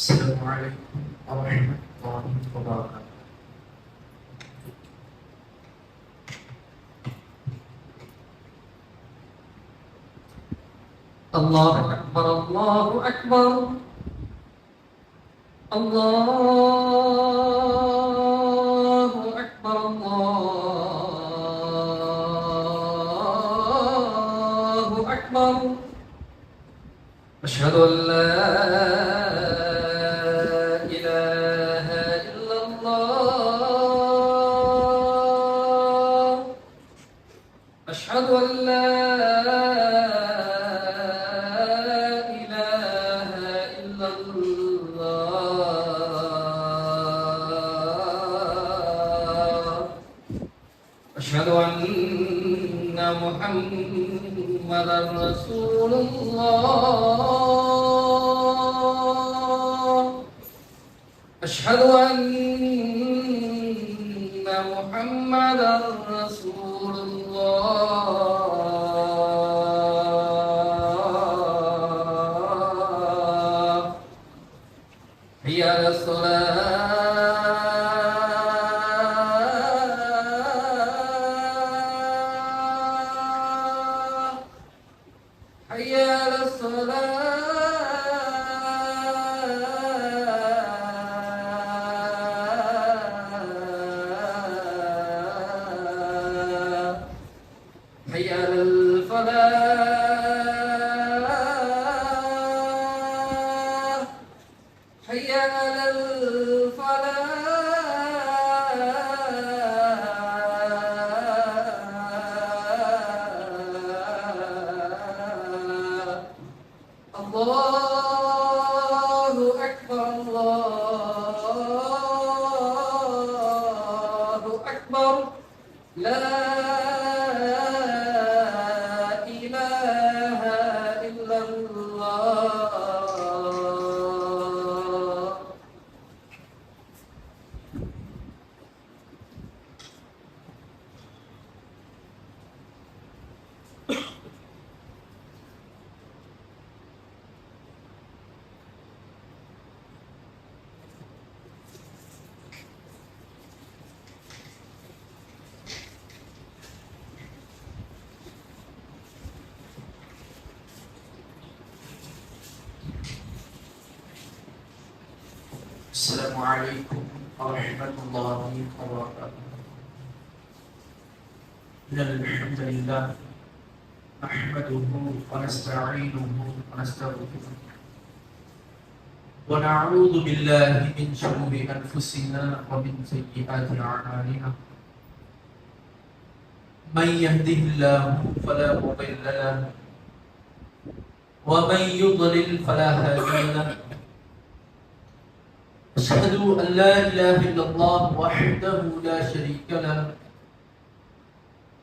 السلام عليكم ورحمة الله وبركاته. الله أكبر الله أكبر الله أكبر الله أكبر. أشهد أن لا إله إلا الله. أشهد أن لا إله إلا الله. أشهد أن محمدا رسول الله. أشهد أن محمدا رسول الله. حي على الصلاة حي على الصلاة حي على الفلاح حي على الفلاح. الله أكبر الله أكبر. لا إله إلا الله. السلام عليكم ورحمة الله وبركاته. إن الحمد لله نحمده ونستعينه ونستغفره ونعوذ بالله من شرور أنفسنا ومن سيئات أعمالنا. من يهده الله فلا مضل له ومن يضلل فلا هادي له. أشهد أن لا إله إلا الله وحده لا شريك له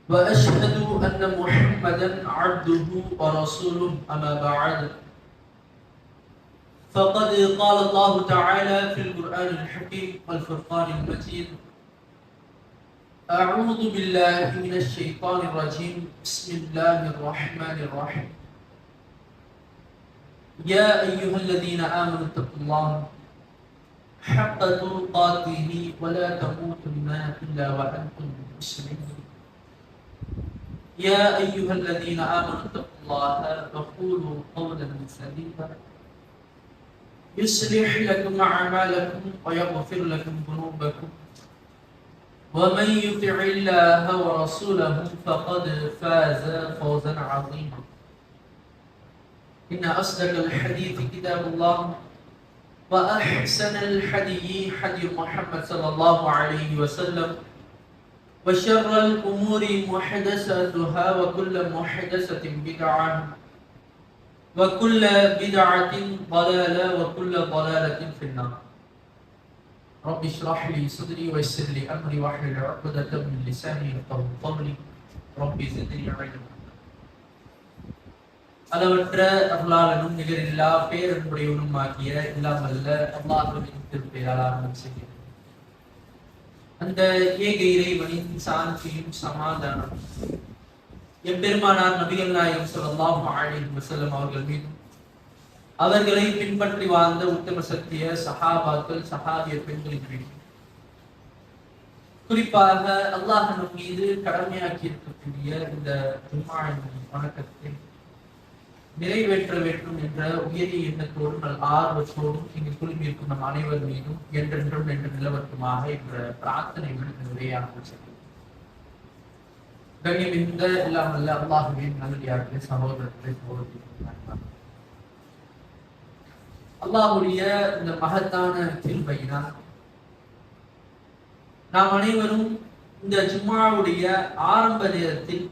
وأشهد أن محمدا عبده ورسوله. أما بعد، فقد قال الله تعالى في القرآن الحكيم والفرقان المجيد: أعوذ بالله من الشيطان الرجيم. بسم الله الرحمن الرحيم. يا أيها الذين آمنوا اتقوا الله حق تقاته ولا تموتن إلا وأنتم مسلمون. يا أيها الذين آمنوا اتقوا الله وقولوا قولا سديدا يصلح لكم أعمالكم ويغفر لكم ذنوبكم ومن يطع الله ورسوله فقد فاز فوزا عظيما. إن أصدق الحديث كتاب الله وأحسن الحديث حديث محمد صلى الله عليه وسلم وشر الأمور محدثاتها وكل محدثة بدعة وكل بدعة ضلالة وكل ضلالة في النار. رب اشرح لي صدري ويسر لي أمري واحلل عقدة من لساني يفقهوا قولي. رب زدني علما. அளவற்ற அருளாளனும் நிகரில்லா பேரன்புடையவனுமாகிய எல்லாம் வல்ல அல்லாஹ்வின் திருப்பெயரால் ஆரம்பம் செய்கிறேன். அந்த ஏக இறைவனின் சாந்தியும் சமாதானம் எம்பெருமானார் நபிகள் நாயகம் ஸல்லல்லாஹு அலைஹி வஸல்லம் அவர்கள் மீதும் அவர்களை பின்பற்றி வாழ்ந்த உத்தம சத்திய சஹாபாக்கள் சஹாபிய பெண்களின் குறிப்பாக அல்லாஹ் நம் மீது கடமையாக்கி இருக்கக்கூடிய இந்த ஜும்ஆவின் வணக்கத்தை நிறைவேற்ற வேண்டும் என்ற உயரிய எண்ணத்தோடும் ஆர்வத்தோடும் இங்கு குழுமியிருக்கும் நம் அனைவர் மீதும் என்றென்றும் என்று நிலவட்டுமாக என்ற பிரார்த்தனைகள் நிறையாக கண்ணியமிந்த எல்லாம் அல்ல அல்லாஹுவின் நல்லடியார்களே சகோதரர்களே சகோதரிகள் அல்லாஹுடைய இந்த மகத்தான கிருபையினால் நாம் அனைவரும் இந்த ஜும்ஆவுடைய ஆரம்ப நேரத்தில்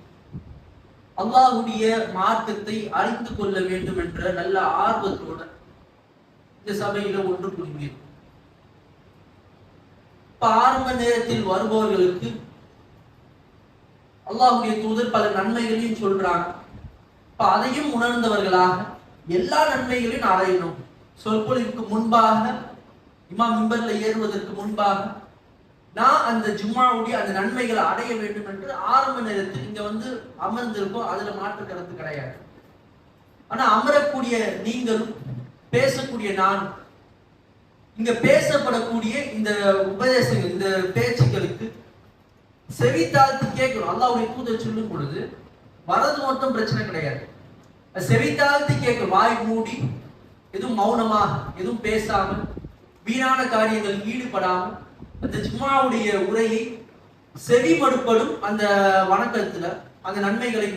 அல்லாஹுடைய மார்க்கத்தை அறிந்து கொள்ள வேண்டும் என்ற நல்ல ஆர்வத்தோடு இந்த சபையில ஒன்று கூடியிருக்கும். ஆரம்ப நேரத்தில் வருபவர்களுக்கு அல்லாஹுடைய தூதர் பல நன்மைகளையும் சொல்றாங்க. அதையும் உணர்ந்தவர்களாக எல்லா நன்மைகளையும் அடையணும். சொற்பொழிவுக்கு முன்பாக இமாம் மிம்பர்ல ஏறுவதற்கு முன்பாக நான் அந்த ஜும்ஆவுடைய அந்த நன்மைகளை அடைய வேண்டும் என்று ஆரம்ப நேரத்தில் இங்க வந்து அமர்ந்திருப்போம். அதுல மாற்று கருத்து கிடையாது. ஆனா அமரக்கூடிய நீங்களும் பேசக்கூடிய நான் இங்க பேசப்படக்கூடிய இந்த உபதேசங்கள் இந்த பேச்சுக்களுக்கு செவித்தாழ்த்து கேட்கணும். அல்லாஹ்வுடைய தூதர் சொல்லும் பொழுது வரது மட்டும் பிரச்சனை கிடையாது. செவித்தாழ்த்து கேட்கணும். வாய் மூடி எதுவும் மௌனமாக எதுவும் பேசாமல் வீணான காரியங்கள் ஈடுபடாமல் அந்த ஜும்ஆவுடைய உரையை செவிமடுப்படும் அந்த வணக்கத்துல அந்த நன்மைகளை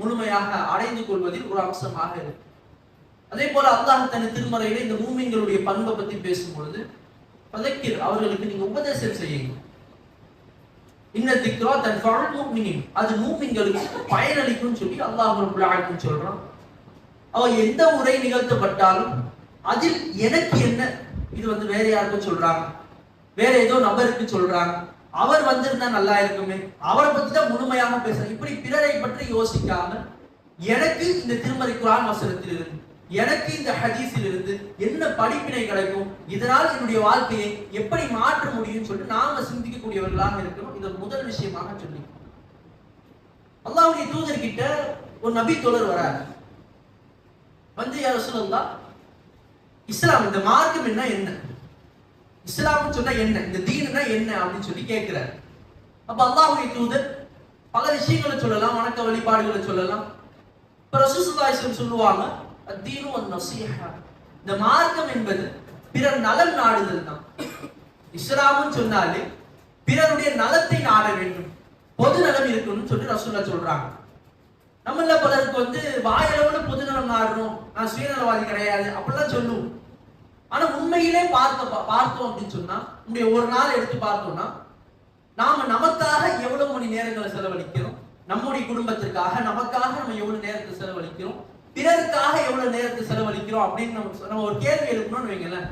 முழுமையாக அடைந்து கொள்வதில் ஒரு அம்சமாக இருக்கு. அதே போல அல்லாஹ் தன் திருமறையில இந்த மூமின்களுடைய பண்பை பத்தி பேசும் பொழுது பதக்கீர் அவர்களுக்கு நீங்க உபதேசம் செய்யுங்க. இன்ன திக்ரா தன்ஃபஉல் முஃமினீன், அது மூமின்களுக்கு பயனளிக்கும் சொல்லி அல்லாஹ் ரப்பல் ஆலமீன் சொல்றான். அவ எந்த உரை நிகழ்த்தப்பட்டாலும் அதில் எனக்கு என்ன, இது வந்து வேற யாருக்கும் சொல்றாங்க, வேற ஏதோ நபருக்கு சொல்றாங்க, அவர் வந்திருந்தா நல்லா இருக்குமே, அவரை பத்தி தான் முழுமையாக பேசுறாங்க. இப்படி பிறரை பற்றி யோசிக்காம எனக்கு இந்த திருமறை குர்ஆன் வசனத்தில் இருந்து எனக்கு இந்த ஹதீஸில் இருந்து என்ன படிப்பினை கிடைக்கும், இதனால் என்னுடைய வாழ்க்கையை எப்படி மாற்ற முடியும் சொல்லிட்டு நாம சிந்திக்கக்கூடியவர்களாக இருக்கணும். இது முதல் விஷயமாக சொல்லி அல்லாஹ்வுடைய தூதர் கிட்ட ஒரு நபி தோழர் வராரு. வந்து யா ரசூலல்லாஹ், இஸ்லாம் இந்த மார்க்கம் என்ன, இஸ்லாம் சொன்னா என்ன, இந்த தீன்னா என்ன அப்படின்னு சொல்லி கேட்கிறார். அப்ப அல்லாஹ்வுடைய தூதர் பல விஷயங்களை சொல்லலாம், வணக்க வழிபாடுகளை சொல்லலாம். இப்ப ரசூலுல்லாஹி ஸல்லல்லாஹு அலைஹி வஸல்லம் சொல்லுவாங்க, அத்தீனு வன்-நஸீஹா, இந்த மார்க்கம் என்பது பிறர் நலன் நாடுதல் தான். இஸ்லாம்னு சொன்னாலே பிறருடைய நலத்தை நாட வேண்டும், பொது நலம் இருக்கணும்னு சொல்லி ரசூலுல்லாஹ் சொல்றாங்க. நம்மள பலருக்கு வந்து வாயளவுல பொது நலம் நாடணும், நான் சுயநலவாதி கிடையாது அப்படிலாம் சொல்லுவோம். ஆனா உண்மையிலே பார்த்தோம் அப்படின்னு சொன்னா, நம்முடைய ஒரு நாள் எடுத்து பார்த்தோம்னா நாம நமக்காக எவ்வளவு மணி நேரங்களை செலவழிக்கிறோம், நம்முடைய குடும்பத்திற்காக நமக்காக நம்ம எவ்வளவு நேரத்தை செலவழிக்கிறோம், பிறருக்காக எவ்வளவு நேரத்தை செலவழிக்கிறோம் அப்படின்னு நம்ம ஒரு கேள்வி எழுப்பணும்னு வைங்களேன்.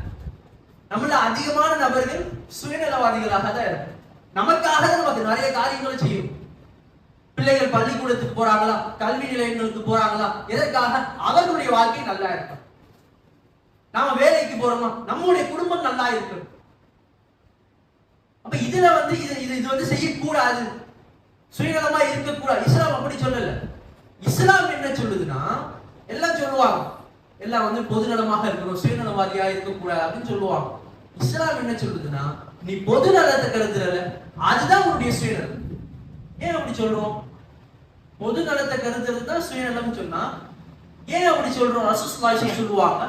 நம்மள அதிகமான நபர்கள் சுயநலவாதிகளாக தான் இருக்கும். நமக்காக தான் நமக்கு நிறைய காரியங்களை செய்யும். பிள்ளைகள் பள்ளிக்கூடத்துக்கு போறாங்களா, கல்வி நிலையங்களுக்கு போறாங்களா, எதற்காக? அவர்களுடைய வாழ்க்கை நல்லா இருக்கும். நாம வேலைக்கு போறோமா, நம்முடைய குடும்பம் நல்லா இருக்கும். அப்ப இதுல வந்து இது வந்து செய்யக்கூடாது, சுயநலமா இருக்கக்கூடாது. இஸ்லாம் அப்படி சொல்லல. இஸ்லாம் என்ன சொல்லுதுன்னா, எல்லாம் சொல்லுவாங்க, எல்லாம் வந்து பொதுநலமாக இருக்கணும், சுயநலவாதியா இருக்கக்கூடாது அப்படின்னு சொல்லுவாங்க. இஸ்லாம் என்ன சொல்லுதுன்னா, நீ பொது நலத்தை கருதுறல, அதுதான் உன்னுடைய சுயநலம். ஏன் அப்படி சொல்றோம்? பொது நலத்தை கருதுறது தான் சுயநலம் சொன்னா ஏன் அப்படி சொல்றோம்? ரசூலுல்லாஹி சொல்லுவாங்க,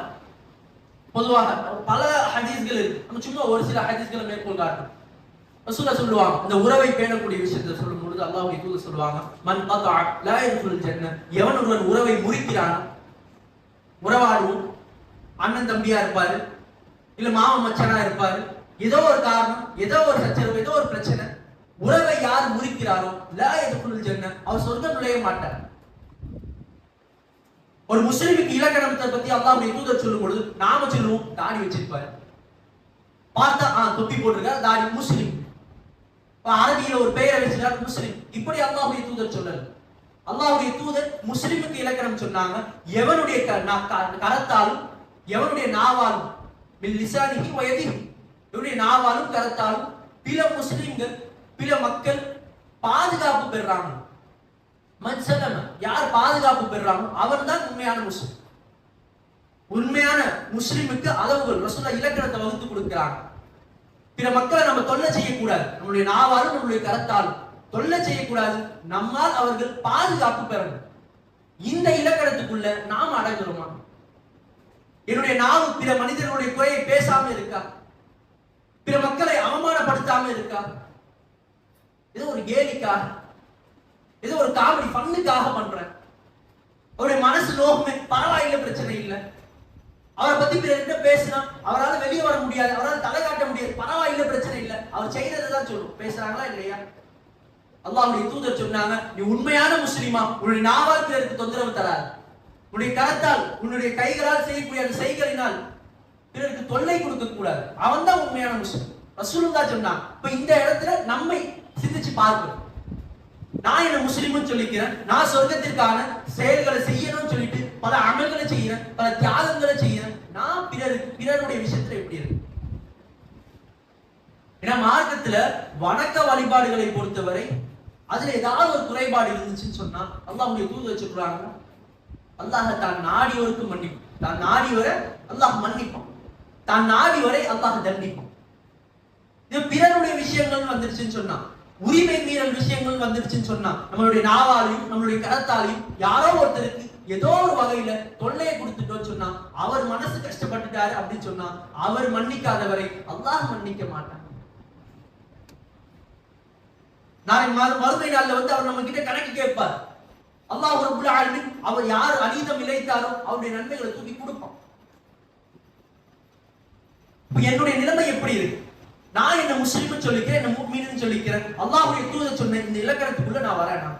பொதுவாக பல ஹதீஸ்கள் இருக்கு, நம்ம சும்மா ஒரு சில ஹதீஸ்களை மேற்கோள் காட்டுறோம். ரசூலுல்லாஹ் சொல்லுவாங்க, இந்த உறவை பேணக்கூடிய விஷயத்தை சொல்லும் பொழுது அல்லாஹ்வுடைய தூதர் சொல்லுவாங்க, மன் கதஅ லா யதுல் ஜன்னah, எவன் ஒருவன் உறவை முறிக்கிறான், உறவாடுவோம், அண்ணன் தம்பியா இருப்பாரு, இல்ல மாமன் மச்சானா இருப்பாரு, ஏதோ ஒரு காரணம், ஏதோ ஒரு சச்சரவு, ஏதோ ஒரு பிரச்சனை, உறவை யார் முறிக்கிறாரோ லா யதுல் ஜன்னah, அவர் சொர்க்கம் நுழைய மாட்டார். ஒரு முஸ்லிமுக்கு இலக்கணத்தை பத்தி அல்லாஹ்வுடைய தூதர் சொல்லும் பொழுது நாம சொல்லுவோம், தாடி வச்சிருப்பாரு, பார்த்தா தொப்பி போட்டிருக்காரு, தாடி, முஸ்லிம். அரபியில ஒரு பெயரை வச்சிருக்காரு, முஸ்லிம். இப்படி அல்லாஹ்வுடைய தூதர் சொல்லல. அல்லாஹ்வுடைய தூதர் முஸ்லிமுக்கு இலக்கணம் சொன்னாங்க, எவனுடைய கரத்தாலும் எவனுடைய நாவாலும், பில் லிசானிஹி வ யதிஹி, எவனுடைய நாவாலும் கரத்தாலும் பிற முஸ்லிம்கள் பிற மக்கள் பாதுகாப்பு பெறாங்க. மன்சலம, யார் பாதுகாப்பு பெறாங்க அவன் தான் உண்மையான முஸ்லிம். உண்மையான முஸ்லிமுக்கு அளவுகள் ரசூலுல்லாஹ் இலக்கணத்தை வகுத்து கொடுக்கிறாங்க. பிற மக்களை நம்ம தொல்லை செய்யக்கூடாது, நம்மளுடைய நாவாலும் நம்மளுடைய கரத்தாலும் தொல்லை செய்யக்கூடாது, நம்மால் அவர்கள் பாதுகாப்பு பெறணும். இந்த இலக்கணத்துக்குள்ள நாம் அடங்குறோமா? என்னுடைய நாவு பிற மனிதர்களுடைய குறையை பேசாம இருக்கா? பிற மக்களை அவமானப்படுத்தாம இருக்கா? ஏதோ ஒரு கேலிக்காக, ஏதோ ஒரு காமெடி ஃபன்னுக்காக பண்றேன். அவருடைய மனசு நோக்கமே பரவாயில்லை, பிரச்சனை இல்லை. அவரை பத்தி பிறர்கிட்ட பேசினா அவரால் வெளியே வர முடியாது, அவரால் தலை காட்ட முடியாது, பரவாயில்லை, பிரச்சனை இல்லை. அவர் செய்யறதுதான் சொல்லும். பேசுறாங்களா இல்லையா? அல்லாஹ்வுடைய தூதர் சொன்னாங்க, நீ உண்மையான முஸ்லிமா உன்னுடைய நாவால் பிறருக்கு தொந்தரவு தராது, உன்னுடைய கரத்தால் உன்னுடைய கைகளால் செய்யக்கூடிய அந்த செய்களினால் பிறருக்கு தொல்லை கொடுக்க கூடாது. அவன் தான் உண்மையான முஸ்லிம். ரசூலுல்லாஹ் சொன்னாங்க. இப்ப இந்த இடத்துல நம்மை சிந்திச்சு பார்க்கணும். நான் என்ன முஸ்லிம்னு சொல்லிக்கிறேன், நான் சொர்க்கத்திற்கான செயல்களை செய்யணும்னு சொல்லிட்டு பல அமல்களை செய்யறேன், பல தியாகங்களை செய்யறேன். நான் பிறருடைய விஷயத்துல எப்படி இருக்கு? ஏன்னா மார்க்கத்துல வணக்க வழிபாடுகளை பொறுத்தவரை அதுல ஏதாவது ஒரு குறைபாடு இருந்துச்சுன்னு சொன்னா அல்லாஹ்வுடைய தூதர் சொல்றாங்க, அல்லாஹ் தான் நாடியோருக்கு மன்னிப்பான். தான் நாடியோரை அல்லாஹ் மன்னிப்பான், தான் நாடியோரை அல்லாஹ் தண்டிப்பான். இது பிறருடைய விஷயங்கள் வந்துருச்சுன்னு சொன்னா, உரிமை மீறல் விஷயங்கள் வந்துருச்சுன்னு சொன்னா, நம்மளுடைய நாவாலையும் நம்மளுடைய கரத்தாலையும் யாரோ ஒருத்தருக்கு ஏதோ ஒரு வகையில தொல்லையை கொடுத்துட்டோம்னு சொன்னா, அவர் மனசு கஷ்டப்பட்டுட்டாரு அப்படின்னு சொன்னா, அவர் மன்னிக்காதவரை அல்லாஹ் மன்னிக்க மாட்டான். நாளை மறுமை நாள்ல வந்து அவர் நம்ம கிட்ட கணக்கு கேட்பார். அல்லாஹ் ரப்பல் ஆலமீன் அவர் யார் அநீதம் இழைத்தாரோ அவருடைய நன்மைகளை தூக்கி கொடுப்பான். என்னுடைய நிலைமை எப்படி இருக்கு? நான் என்ன முஸ்லிம்னு சொல்லிக்கிறேன், என்ன முஃமின்னு சொல்லிக்கிறேன். அல்லாஹ்வுடைய தூதர் சொன்ன இந்த இலக்கணத்துக்குள்ள நான் வரேனா?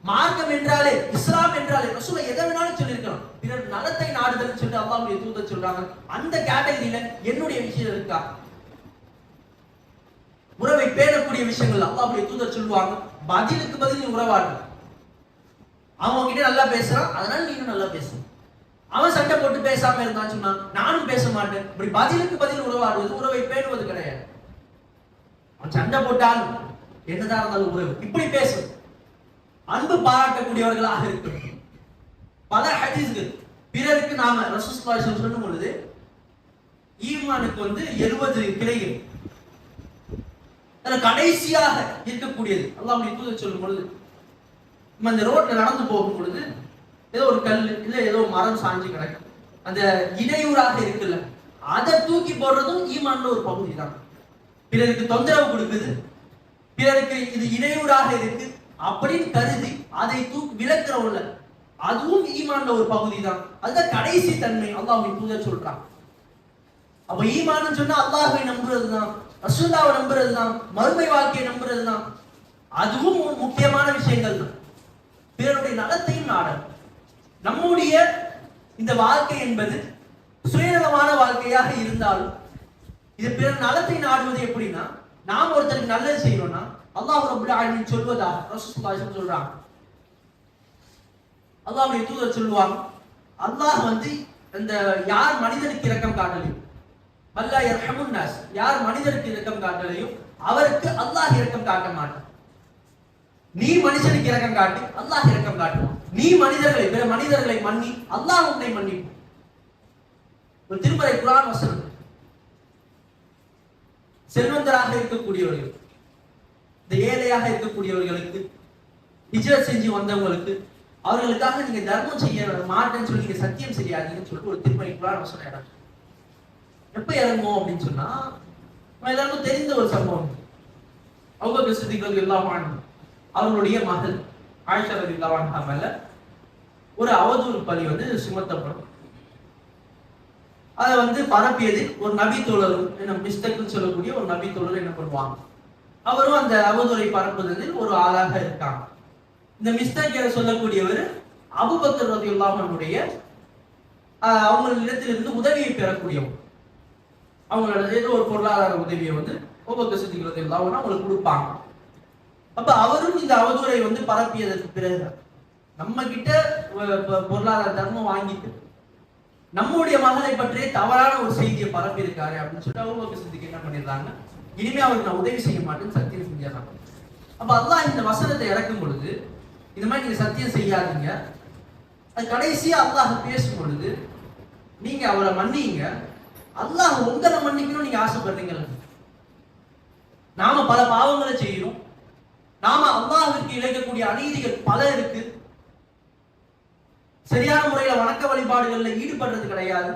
மார்க்கம் என்றாலே, இஸ்லாம் என்றாலே ரசூலுல்லாஹ் எதை வேணாலும் சொல்லியிருக்கலாம். பிறர் நலத்தை நாடுதல் சொல்லிட்டு அல்லாஹ்வுடைய தூதர் சொல்றாங்க. அந்த கேட்டகரியில என்னுடைய விஷயம் இருக்கா? உறவை பேணக்கூடிய விஷயங்கள் அல்லாஹ்வுடைய தூதர் சொல்லுவாங்க, பதிலுக்கு பதில் நீ உறவாடு. அவன் கிட்ட நல்லா பேசுறான், அதனால நீனும் நல்லா பேசு. அவன் சண்டை போட்டு பேசாம இருந்தான்னு சொன்னா நானும் பேச மாட்டேன். இப்படி பதிலுக்கு பதில் உறவாடுவது உறவை பேணுவது கிடையாது. அவன் சண்டை போட்டாலும் என்னதான் இருந்தாலும் உறவு இப்படி பேசும். அன்பு பாராட்டக்கூடியவர்களாக இருக்கும். பல ஹதீஸ்கள் பிறருக்கு நாம ரசூலுல்லாஹி ஸல்லல்லாஹு அலைஹி வஸல்லம் சொல்லும் பொழுது ஈமானுக்கு 70 கிளைகள் கடைசியாக இருக்கக்கூடியது அல்லாஹ்வுடைய தூதர் சொல்லும் பொழுது, நம்ம அந்த ரோட்ல நடந்து போகும் பொழுது ஏதோ ஒரு கல் இல்ல ஏதோ மரம் சாஞ்சு கிடக்கும், அந்த இடையூறாக இருக்குல்ல, அதை தூக்கி போடுறதும் ஈமான்ல ஒரு பகுதி தான். பிறருக்கு தொந்தரவு கொடுக்குது, பிறருக்கு இது இடையூறாக இருக்கு அப்படின்னு கருதி அதை தூக்கி விலக்குறவுள்ள அதுவும் ஈமான்ல ஒரு பகுதி தான். அதுதான் கடைசி தன்மை அல்லாஹ்வுடைய தூதர் சொல்றாங்க. அப்ப ஈமான்னு சொன்னா அல்லாஹ்வை நம்புறதுதான், ரசூலுல்லாஹ்வை நம்புறதுதான், மறுமை வாழ்க்கையை நம்புறதுதான். அதுவும் முக்கியமான விஷயங்கள் தான். பிறருடைய நலத்தையும் நாடணும். நம்முடைய இந்த வாழ்க்கை என்பது சுயநலமான வாழ்க்கையாக இருந்தாலும் இது பிறர் நலத்தை நாடுவது எப்படின்னா, நாம் ஒருத்தருக்கு நல்லது செய்யணும்னா அல்லாஹ் ரப்பல் ஆலமீன் சொல்வதாக ரசூலுல்லாஹி ஸல்லல்லாஹு அலைஹி சொல்றாங்க. அல்லாஹ்வுடைய தூதர் சொல்லுவாங்க, அல்லாஹ் அந்த யார் மனிதனுக்கு இரக்கம் காட்டலையோ, அல்லா யர்ஹமுன் நாஸ், யார் மனிதனுக்கு இரக்கம் காட்டலையோ அவருக்கு அல்லாஹ் இரக்கம் காட்ட மாட்டான். நீ மனுஷனுக்கு இரக்கம் காட்டு, அல்லாஹ் இரக்கம் காட்டுவான். நீ பிற மனிதர்களை மன்னி, அல்லாஹ் உன்னை மன்னிப்பான். ஒரு திருமறை குர்ஆன் வசனம். செல்வந்தராக இருக்கக்கூடியவர்கள், இந்த ஏழையாக இருக்கக்கூடியவர்களுக்கு, ஹிஜ்ரத் செஞ்சு வந்தவங்களுக்கு, அவர்களுக்காக நீங்க தர்மம் செய்ய மாட்டேன்னு சொல்லி நீங்க சத்தியம் செய்யாதீங்கன்னு சொல்லிட்டு ஒரு திருமறை குர்ஆன் வசனம் இறங்கும். எப்ப இறங்கும் அப்படின்னு சொன்னா, எல்லாருக்கும் தெரிந்த ஒரு சம்பவம். அபூபக்கர் சித்திக் ரலியல்லாஹு அன்ஹு அவர்களுடைய மகள் ஆயிஷா ரலியல்லாஹு அன்ஹா மேல ஒரு அவதூறு பழி சுமத்தப்படும். அதை பரப்பியது ஒரு நபி தோழரும், மிஸ்டக்னு சொல்லக்கூடிய ஒரு நபி தோழர் என்ன பண்ணுவாங்க, அவரும் அந்த அவதூறை பரப்புவதில் ஒரு ஆளாக இருக்காங்க. இந்த மிஸ்டக் என சொல்லக்கூடியவர் அபூபக்கர் ரலியல்லாஹு அன்ஹுடைய அவங்களிடத்திலிருந்து உதவியை பெறக்கூடியவர். அவங்களோட ஏதோ ஒரு பொருளாதார உதவியை அபூபக்கர் சித்திக் ரலியல்லாஹு அன்ஹு அவங்களுக்கு கொடுப்பாங்க. அப்ப அவரும் இந்த அவதூறை பரப்பியதற்கு பிறகு நம்ம கிட்ட பொருளாதார தர்மம் வாங்கிட்டு நம்முடைய மகளை பற்றியே தவறான ஒரு செய்தியை பரப்பி இருக்காரு அப்படின்னு சொல்லிட்டு அபூபக்கர் சித்திக் என்ன பண்ணிடுறாங்க, இனிமே அவருக்கு நான் உதவி செய்ய மாட்டேன்னு சத்தியம் செஞ்சிடறாங்க. அப்ப அல்லாஹ் இந்த வசனத்தை இறக்கும் பொழுது, இந்த மாதிரி நீங்க சத்தியம் செய்யாதீங்க, அது கடைசியா அல்லாஹ் பேசும் பொழுது நீங்க அவரை மன்னிங்க, அல்லாஹ் உங்களை மன்னிக்கணும் நீங்க ஆசைப்படுறீங்களா? நாம பல பாவங்களை செய்யறோம், நாம அல்லாஹ்விற்கு இழைக்கக்கூடிய அநீதிகள் பல இருக்கு, சரியான முறையில வணக்க வழிபாடுகள்ல ஈடுபடுறது கிடையாது.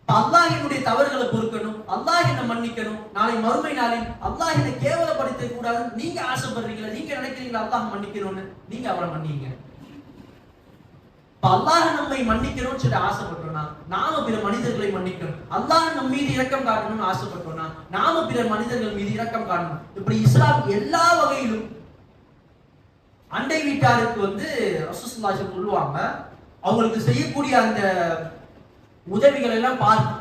அல்லாஹ் என்னுடைய தவறுகளை பொறுக்கணும், அல்லாஹ் என்ன மன்னிக்கணும், நாளை மறுமை நாளில் அல்லாஹ் என்னை கேவலப்படுத்த கூடாது நீங்க ஆசைப்படுறீங்களா? நீங்க நினைக்கிறீங்களா அல்லாஹ் மன்னிக்கணும்னு? நீங்க அவரை மன்னிங்க. அல்லாஹ் நம்மை மன்னிக்கணும்னு சொல்லி ஆசைப்பட்டோம்னா நாம பிற மனிதர்களை மன்னிக்கணும். அல்லாஹ் நம் மீது இரக்கம் காட்டணும்னு ஆசைப்பட்டோம்னா நாம பிற மனிதர்கள் மீது இரக்கம் காட்டணும். இப்படி இஸ்லாம் எல்லா வகையிலும் அண்டை வீட்டாருக்கு ரசூலுல்லாஹி சொல்லுவாங்க, அவங்களுக்கு செய்யக்கூடிய அந்த உதவிகள் எல்லாம் பார்த்து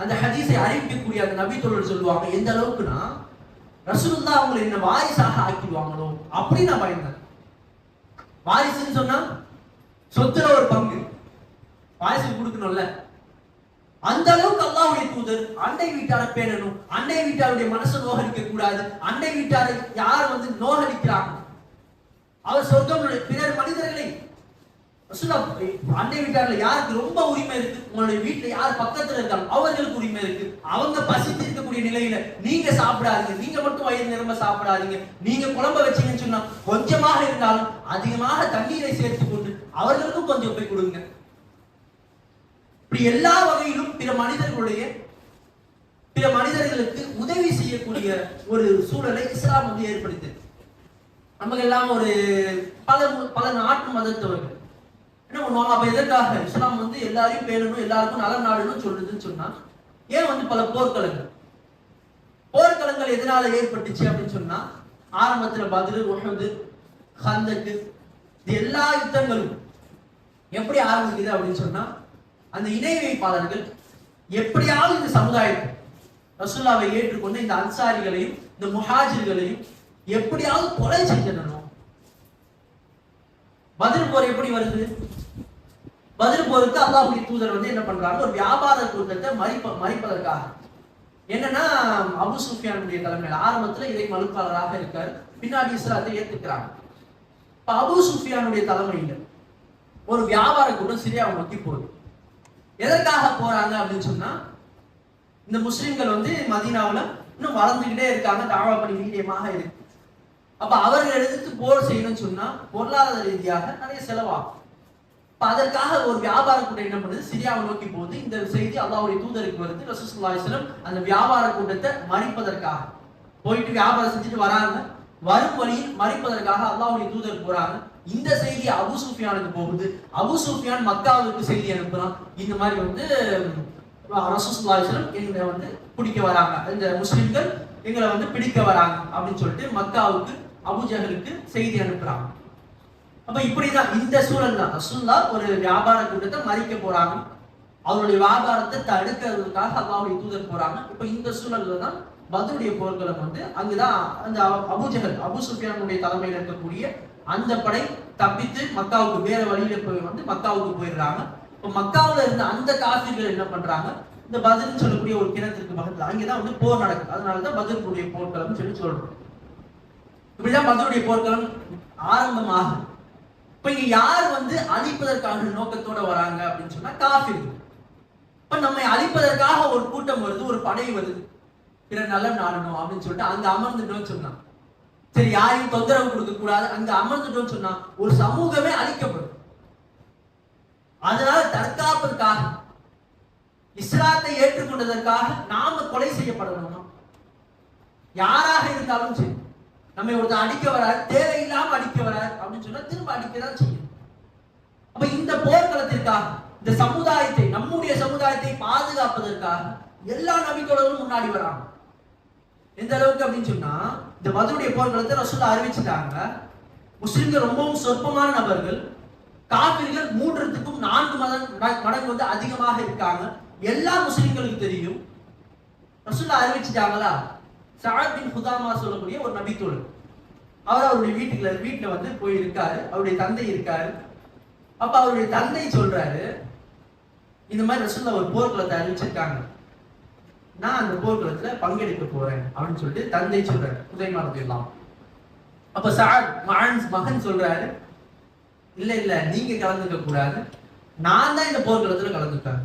அந்த ஹதீஸை அறிவிக்கக்கூடிய அந்த நபி தோழர் சொல்லுவாங்க, எந்த அளவுக்குன்னா ரசூலுல்லாஹ் அவங்களை என்ன வாரிசாக ஆக்கிடுவாங்களோ அப்படி நான் பயந்தேன். வாரிசுன்னு சொன்னா சொத்துல ஒரு பங்கு வாரிசுக்கு கொடுக்கணும்ல, அந்த அளவுக்கு அல்லாஹ்வுடைய தூதர் அண்டை வீட்டாரை பேணணும், அண்டை வீட்டாருடைய மனசை நோகடிக்க கூடாது. அண்டை வீட்டாரை யார் நோகடிக்கிறாங்க அவர் சொர்க்கம் பிறர் மனிதர்களை அண்டை வீட்டார்ல யாருக்கு ரொம்ப உரிமை இருக்கு, உங்களுடைய வீட்டுல யார் பக்கத்துல இருக்காங்க அவர்களுக்கு உரிமை இருக்கு. அவங்க பசித்து இருக்கக்கூடிய நிலையில நீங்க சாப்பிடாதீங்க, நீங்க மட்டும் வயிறு நிரம்ப சாப்பிடாதீங்க. நீங்க குழம்ப வச்சீங்கன்னு சொன்னா கொஞ்சமாக இருந்தாலும் அதிகமாக தண்ணீரை சேர்த்து கொண்டு அவர்களுக்கும் கொஞ்சம் போய் கொடுங்க. இப்படி எல்லா வகையிலும் பிற மனிதர்களுக்கு உதவி செய்யக்கூடிய ஒரு சூழலை இஸ்லாம் ஏற்படுத்தி, நமக்கு எல்லாம் ஒரு பல நாட்டு மதத்தவர்கள் என்ன பண்ணுவாங்க, அப்ப எதற்காக இஸ்லாம் எல்லாரையும் பேணணும், எல்லாருக்கும் நலம் நாடணும் சொல்லுதுன்னு சொன்னா ஏன் பல போர்க்களங்கள் எதனால ஏற்பட்டுச்சு அப்படின்னு சொன்னா, ஆரம்பத்துல பத்ர், உஹது, கந்தக் இது எல்லா யுத்தங்களும் எப்படி ஆரம்பிக்குது அப்படின்னு சொன்னா, அந்த இணை வைப்பாளர்கள் எப்படியாவது இந்த சமுதாயத்தை ரசூலுல்லாஹ்வை ஏற்றுக்கொண்டு இந்த அன்சாரிகளையும் இந்த முஹாஜிர்களையும் எப்படியாவது கொலை செஞ்சிடணும். பத்ர் போர் எப்படி வருது? பத்ர் போருக்கு அல்லாஹ்வுடைய தூதர் என்ன பண்றாங்க, ஒரு வியாபார கூட்டத்தை மறிப்பதற்காக. என்னன்னா அபு சுஃபியானுடைய தலைமையில் ஆரம்பத்துல இறை மறுப்பாளராக இருக்காரு, பின்னாடி இஸ்லாத்தை ஏத்துக்கிறாங்க. இப்ப அபு சுஃபியானுடைய தலைமையில ஒரு வியாபார கூட்டம் சிரியாவை நோக்கி போகுது. எதற்காக போறாங்க அப்படின்னு சொன்னா, இந்த முஸ்லிம்கள் மதீனாவுல இன்னும் வளர்ந்துகிட்டே இருக்காங்க, தாவா பணி வீரியமாக இருக்கு. அப்ப அவர்கள் எடுத்து போர் செய்யணும்னு சொன்னா பொருளாதார ரீதியாக நிறைய செலவாகும். அதற்காக ஒரு வியாபார கூட்டம் என்ன பண்ணுது, சிரியாவை நோக்கி போகுது. இந்த செய்தி அல்லாஹ்வுடைய தூதருக்கு வருது. ரசூலுல்லாஹி ஸல்லல்லாஹு அலைஹி வஸல்லம் அந்த வியாபார கூட்டத்தை மறிப்பதற்காக போயிட்டு வியாபாரம் செஞ்சுட்டு வராங்க. வரும் வழியில் மறிப்பதற்காக அல்லாஹ்வுடைய தூதர் போறாங்க. இந்த செய்தி அபு சுஃபியானுக்கு போகுது. அபு சுஃபியான் மக்காவுக்கு செய்தி அனுப்புறான், இந்த மாதிரி ரசூலுல்லாஹி ஸல்லல்லாஹு அலைஹி வஸல்லம் எங்களை பிடிக்க வராங்க, இந்த முஸ்லிம்கள் எங்களை பிடிக்க வராங்க அப்படின்னு சொல்லிட்டு மக்காவுக்கு அபூஜஹலுக்கு செய்தி அனுப்புறாங்க. அப்ப இப்படிதான் இந்த சூழல் தான் ரசூலுல்லாஹ் ஒரு வியாபார கூட்டத்தை மறிக்க போறாங்க, அவருடைய வியாபாரத்தை தடுக்கிறதுக்காக அல்லாஹ்வுடைய தூதர் போறாங்க. இப்ப இந்த சூழல்ல தான் பத்ருடைய போர்க்களம் அங்குதான் அந்த அபூ சுஃபியானுடைய தலைமையில் இருக்கக்கூடிய அந்த படை தப்பித்து மக்காவுக்கு வேற வழியில போய் மக்காவுக்கு போயிடுறாங்க. இப்ப மக்காவுல இருந்த அந்த காஃபிர்கள் என்ன பண்றாங்க, இந்த பத்ர்னு சொல்லக்கூடிய ஒரு கிணத்துக்கு பக்கத்துல அங்கேதான் போர் நடக்குது. அதனாலதான் பத்ருடைய போர்க்களம் சொல்றோம். இப்படிதான் பத்ருடைய போர்க்களம் ஆரம்பமாகும். இப்ப இங்க யார் அழிப்பதற்கான நோக்கத்தோட வராங்க அப்படின்னு சொன்னா காஃபிர்கள். இப்ப நம்மை அழிப்பதற்காக ஒரு கூட்டம் வருது, ஒரு படை வருது, பிற நலம் நாடணும் அப்படின்னு சொல்லிட்டு அங்க அமர்ந்துட்டோம்னு சொன்னா, சரி யாரையும் தொந்தரவு கொடுக்க கூடாது, அங்க அமர்ந்துட்டோம்னு சொன்னா ஒரு சமூகமே அழிக்கப்படும். அதனால தற்காப்புக்காக இஸ்லாத்தை ஏற்றுக்கொண்டதற்காக நாம கொலை செய்யப்படணுமா? யாராக இருந்தாலும் சரி, நம்ம ஒருத்தர் அடிக்க வராது, தேவையில்லாம அடிக்க வராது அப்படின்னு சொன்னா திரும்ப அடிக்கதான் செய்யும். அப்ப இந்த போர்க்களத்திற்காக இந்த சமுதாயத்தை, நம்முடைய சமுதாயத்தை பாதுகாப்பதற்காக எல்லா நபித்தோழர்களும் முன்னாடி வராங்க. எந்த அளவுக்கு அப்படின்னு சொன்னா, இந்த பத்ருடைய போர்க்களத்தை ரசூலுல்லாஹ் அறிவிச்சிட்டாங்க. முஸ்லிம்கள் ரொம்பவும் சொற்பமான நபர்கள், காபிர்கள் 3-4 மடங்கு அதிகமாக இருக்காங்க. எல்லா முஸ்லிம்களுக்கு தெரியும். ரசூலுல்லாஹ் அறிவிச்சிட்டாங்களா, சஅத் பின் ஹுதாமா சொல்லக்கூடிய ஒரு நபித்தோழர், அவர் அவருடைய வீட்டுல போய் இருக்காரு, அவருடைய தந்தை இருக்காரு. அப்ப அவருடைய தந்தை சொல்றாரு, இந்த மாதிரி ரசூலுல்லாஹ் ஒரு போர்க்களத்தை அறிவிச்சிருக்காங்க, நான் அந்த போர்க்களத்துல பங்கெடுக்க போறேன் அப்படின்னு சொல்லிட்டு தந்தை சொல்றாரு, ஹுதைமா ரலியல்லாஹு. அப்ப சஅத் மகன் சொல்றாரு, இல்ல நீங்க கலந்துக்க கூடாது, நான் தான் இந்த போர்க்களத்துல கலந்துப்பேன்.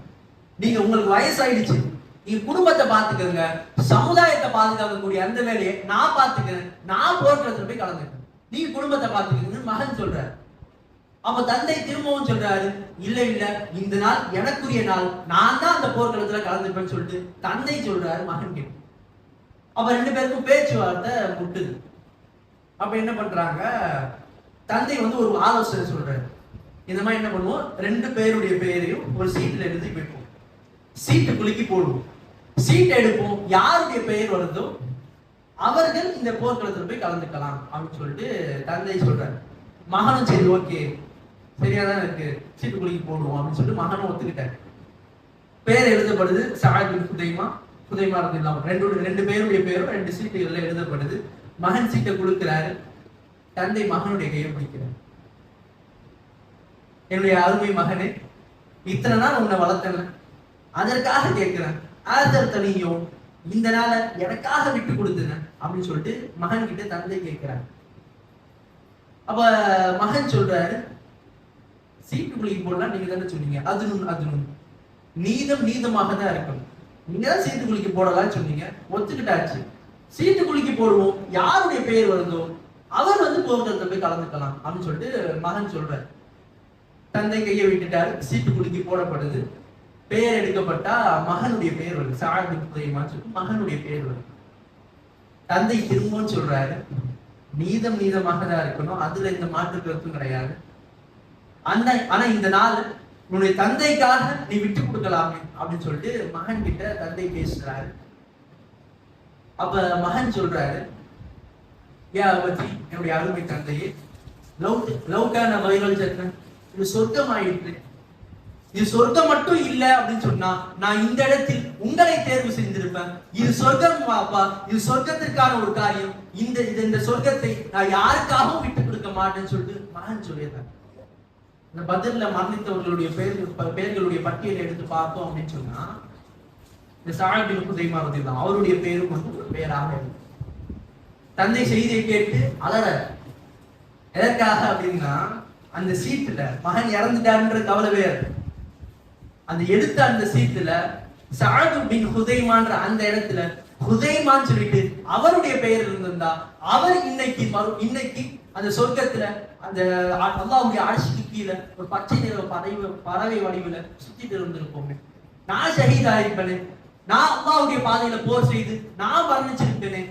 நீங்க உங்களுக்கு வயசாயிடுச்சு, நீங்க குடும்பத்தை பாத்துக்கங்க, சமுதாயத்தை பாதுகாக்கக்கூடிய அந்த வேலையை நான் பாத்துக்கிறேன், நான் போர்க்களத்துல போய் கலந்துக்கிறேன், நீங்க குடும்பத்தை பாத்துக்கங்கன்னு மகன் சொல்றாரு. அப்ப தந்தை திரும்பவும் சொல்றாரு, இல்ல இல்ல, இந்த நாள் எனக்குரிய நாள், நான் தான் அந்த போர்க்களத்துல கலந்துப்பேன்னு சொல்லிட்டு தந்தை சொல்றாரு மகன் கிட்ட. அப்ப ரெண்டு பேருக்கும் பேச்சுவார்த்தை முட்டுது. அப்ப என்ன பண்றாங்க, தந்தை வந்து ஒரு ஆலோசனை சொல்றாரு. இந்த மாதிரி என்ன பண்ணுவோம், ரெண்டு பேருடைய பெயரையும் ஒரு சீட்ல எழுதி வைப்போம், சீட்டு குலுக்கி போடுவோம், சீட் எடுப்போம், யாருடைய பெயர் வருதோ அவர்கள் இந்த போர்க்களத்துல போய் கலந்துக்கலாம் அப்படின்னு சொல்லிட்டு தந்தை சொல்றாரு. மகனும் சரி ஓகே சரியாதான் இருக்கு, சீட்டு குலுக்கி போடுவோம் அப்படின்னு சொல்லிட்டு மகனும் ஒத்துக்கிட்டாரு. பேர் எழுதப்படுது, சஅத் பின் ஹுதைமா, ஹுதைமா ரலியல்லாஹு அன்ஹு, ரெண்டு பேருடைய பேரும் ரெண்டு சீட்டுகள்ல எழுதப்படுது. மகன் சீட்டை கொடுக்கிறாரு, தந்தை மகனுடைய கையை பிடிக்கிறார். என்னுடைய அருமை மகனே, இத்தனை நாள் உன்னை வளர்த்தன, அதற்காக கேட்கிறேன், ஆதரத்தனையும் இந்த நாளை எனக்காக விட்டு கொடுத்துன அப்படின்னு சொல்லிட்டு மகன் கிட்ட தந்தை கேட்கிறார். அப்ப மகன் சொல்றாரு, சீட்டு குலுக்கி போடலாம் நீங்க தானே சொன்னீங்க, அதுனும் நீதம் நீதமாக தான் இருக்கணும், நீங்க தான் சீட்டு குலுக்கி போடலாம்னு சொன்னீங்க, ஒத்துக்கிட்டாச்சு, சீட்டு குலுக்கி போடுவோம், யாருடைய பெயர் வருதோ அவர் வந்து போர்க்களத்துல போய் கலந்துக்கலாம் அப்படின்னு சொல்லிட்டு மகன் சொல்றாரு. தந்தை கையை விட்டுட்டாரு, சீட்டு குலுக்கி போடப்படுது, பெயர் எடுக்கப்பட்டா மகனுடைய பெயர் வருது, சஅத் பின் ஹுதைமான்னு சொல்லிட்டு மகனுடைய பெயர் வருது. தந்தை திரும்பவும் சொல்றாரு, நீதம் நீதமாக தான் இருக்கணும், அதுல இந்த மாற்று கருத்தும் கிடையாது, ஆனா இந்த நாள் உன்னுடைய தந்தைக்காக நீ விட்டு கொடுக்கலாமே அப்படின்னு சொல்லிட்டு மகன் கிட்ட தந்தை பேசுறாரு. அப்ப மகன் சொல்றாரு, என்னுடைய அருமை தந்தையே, லவ்கான வைரல் ஜன்னத், இது சொர்க்கம் ஆயிற்று, இது சொர்க்கம் மட்டும் இல்ல அப்படின்னு சொன்னா நான் இந்த இடத்தில் உங்களை தேர்வு செய்திருப்பேன், இது சொர்க்கம் அப்பா, இது சொர்க்கத்திற்கான ஒரு காரியம், இந்த சொர்க்கத்தை நான் யாருக்காகவும் விட்டு கொடுக்க மாட்டேன்னு சொல்லிட்டு மகன் சொல்லிடுறாங்க. இந்த பதில்ல மரணித்தவர்களுடைய பெயர்களுடைய பட்டியலை எடுத்து பார்த்தோம் அப்படின்னு சொன்னா இந்த சஅத் பின் ஹுதைமா ரலியல்லாஹு அன்ஹு அவருடைய பெயரும் வந்து ஒரு பெயராக இருக்கு. தந்தை செய்தியை கேட்டு அலற, எதற்காக அப்படின்னா அந்த சீட்டுல மகன் இறந்துட்டாருன்ற கவலை வேறு, அந்த எடுத்த அந்த சீட்டுல சஅத் பின் ஹுதைமான்ற அந்த இடத்துல ஹுதைமான்னு சொல்லிட்டு அவருடைய பெயர் இருந்திருந்தா அவர் இன்னைக்கு அந்த சொர்க்கத்துல அந்த அல்லாஹ்வுடைய அர்ஷுக்கு கீழே ஒரு பச்சை நிற பறவை வடிவுல சுத்திட்டு இருந்திருப்போமே, நான் ஷஹீதாயிருப்பேனே, நான் அல்லாஹ்வுடைய பாதையில போர் செய்து நான் வர்ணிச்சிருப்பேனே